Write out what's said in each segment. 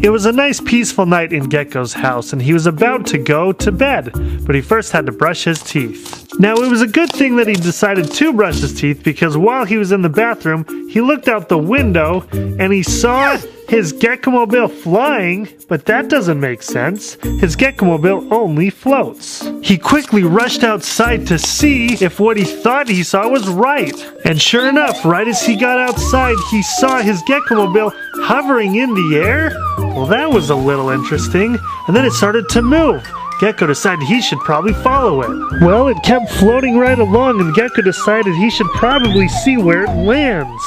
It was a nice peaceful night in Gecko's house, and he was about to go to bed, but he first had to brush his teeth. Now, it was a good thing that he decided to brush his teeth, because while he was in the bathroom, he looked out the window and he saw his Gecko-mobile flying, but that doesn't make sense. His Gecko-mobile only floats. He quickly rushed outside to see if what he thought he saw was right. And sure enough, right as he got outside, he saw his Gecko-mobile hovering in the air. Well, that was a little interesting. And then it started to move. Gecko decided he should probably follow it. Well, it kept floating right along, and Gecko decided he should probably see where it lands.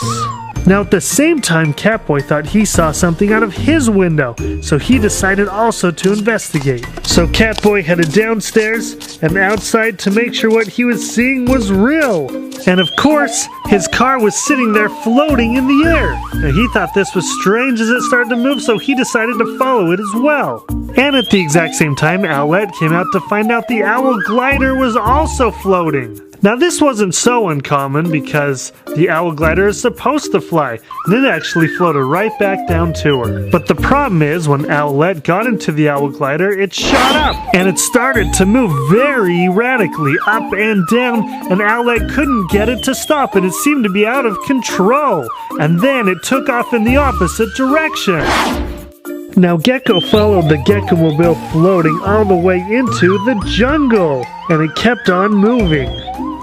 Now, at the same time, Catboy thought he saw something out of his window, so he decided also to investigate. So Catboy headed downstairs and outside to make sure what he was seeing was real. And of course, his car was sitting there floating in the air. Now, he thought this was strange as it started to move, so he decided to follow it as well. And at the exact same time, Owlette came out to find out the owl glider was also floating. Now, this wasn't so uncommon because the owl glider is supposed to fly, and it actually floated right back down to her. But the problem is, when Owlette got into the owl glider, it shot up, and it started to move very erratically up and down, and Owlette couldn't get it to stop, and it seemed to be out of control. And then it took off in the opposite direction. Now, Gecko followed the Gecko-mobile floating all the way into the jungle, and it kept on moving.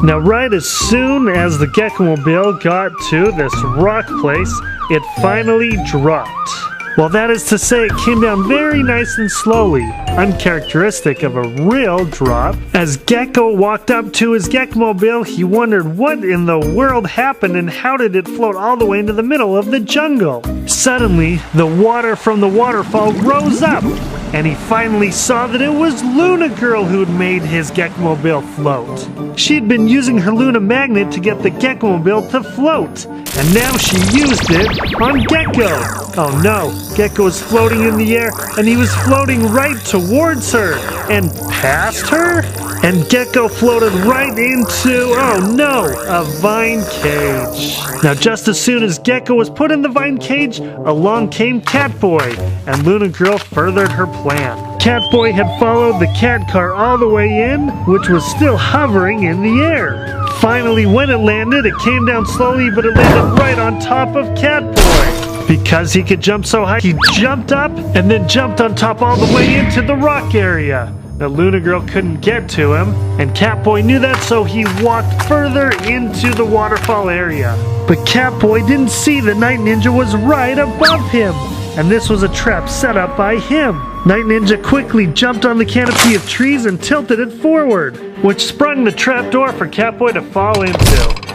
Now, right as soon as the Gecko-mobile got to this rock place, it finally dropped. Well, that is to say, it came down very nice and slowly, uncharacteristic of a real drop. As Gecko walked up to his Gecko-mobile, he wondered what in the world happened and how did it float all the way into the middle of the jungle. Suddenly, the water from the waterfall rose up, and he finally saw that it was Luna Girl who had made his Gecko-mobile float. She'd been using her Luna magnet to get the Gecko-mobile to float, and now she used it on Gecko. Oh no, Gecko was floating in the air, and he was floating right towards her, and past her? And Gecko floated right into, oh no, a vine cage. Now, just as soon as Gecko was put in the vine cage, along came Catboy, and Luna Girl furthered her plan. Catboy had followed the cat car all the way in, which was still hovering in the air. Finally, when it landed, it came down slowly, but it landed right on top of Catboy. Because he could jump so high, he jumped up and then jumped on top all the way into the rock area. The Luna Girl couldn't get to him, and Catboy knew that, so he walked further into the waterfall area. But Catboy didn't see the Night Ninja was right above him, and this was a trap set up by him. Night Ninja quickly jumped on the canopy of trees and tilted it forward, which sprung the trapdoor for Catboy to fall into.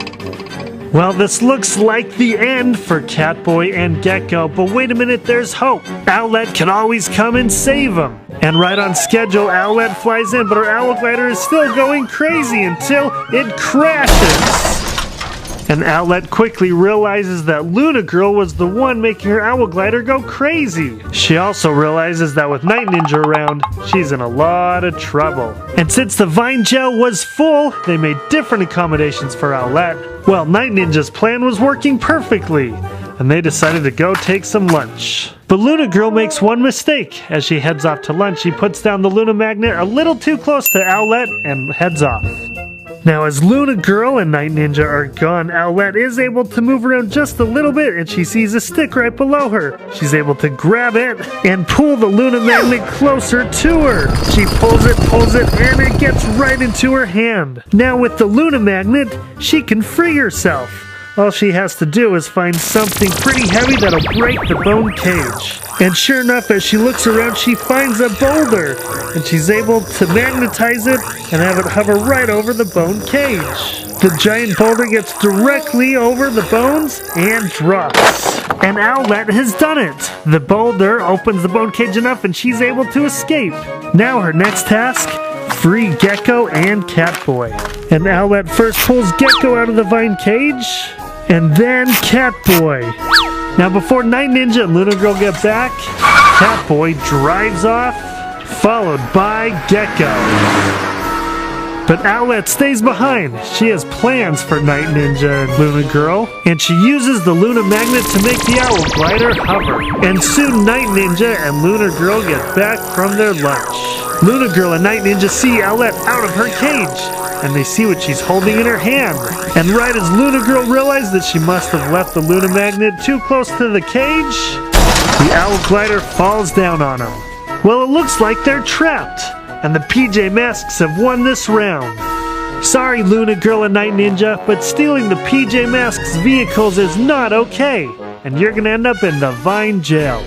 Well, this looks like the end for Catboy and Gecko, but wait a minute, there's hope. Owlette can always come and save him. And right on schedule, Owlette flies in, but her owl glider is still going crazy until it crashes. And Owlette quickly realizes that Luna Girl was the one making her owl glider go crazy. She also realizes that with Night Ninja around, she's in a lot of trouble. And since the vine gel was full, they made different accommodations for Owlette. Well, Night Ninja's plan was working perfectly, and they decided to go take some lunch. But Luna Girl makes one mistake. As she heads off to lunch, she puts down the Luna magnet a little too close to Owlette and heads off. Now, as Luna Girl and Night Ninja are gone, Owlette is able to move around just a little bit, and she sees a stick right below her. She's able to grab it and pull the Luna magnet closer to her. She pulls it, and it gets right into her hand. Now, with the Luna magnet, she can free herself. All she has to do is find something pretty heavy that'll break the bone cage. And sure enough, as she looks around, she finds a boulder, and she's able to magnetize it and have it hover right over the bone cage. The giant boulder gets directly over the bones and drops. And Owlette has done it! The boulder opens the bone cage enough, and she's able to escape. Now her next task: free Gecko and Catboy. And Owlette first pulls Gecko out of the vine cage, and then Catboy. Now, before Night Ninja and Luna Girl get back, Catboy drives off, followed by Gecko. But Owlette stays behind. She has plans for Night Ninja and Luna Girl, and she uses the Luna Magnet to make the Owl Glider hover. And soon Night Ninja and Luna Girl get back from their lunch. Luna Girl and Night Ninja see Owlette out of her cage, and they see what she's holding in her hand. And right as Luna Girl realizes that she must have left the Luna Magnet too close to the cage, the Owl Glider falls down on them. Well, it looks like they're trapped, and the PJ Masks have won this round. Sorry, Luna Girl and Night Ninja, but stealing the PJ Masks' vehicles is not okay, and you're gonna end up in the Vine Jail.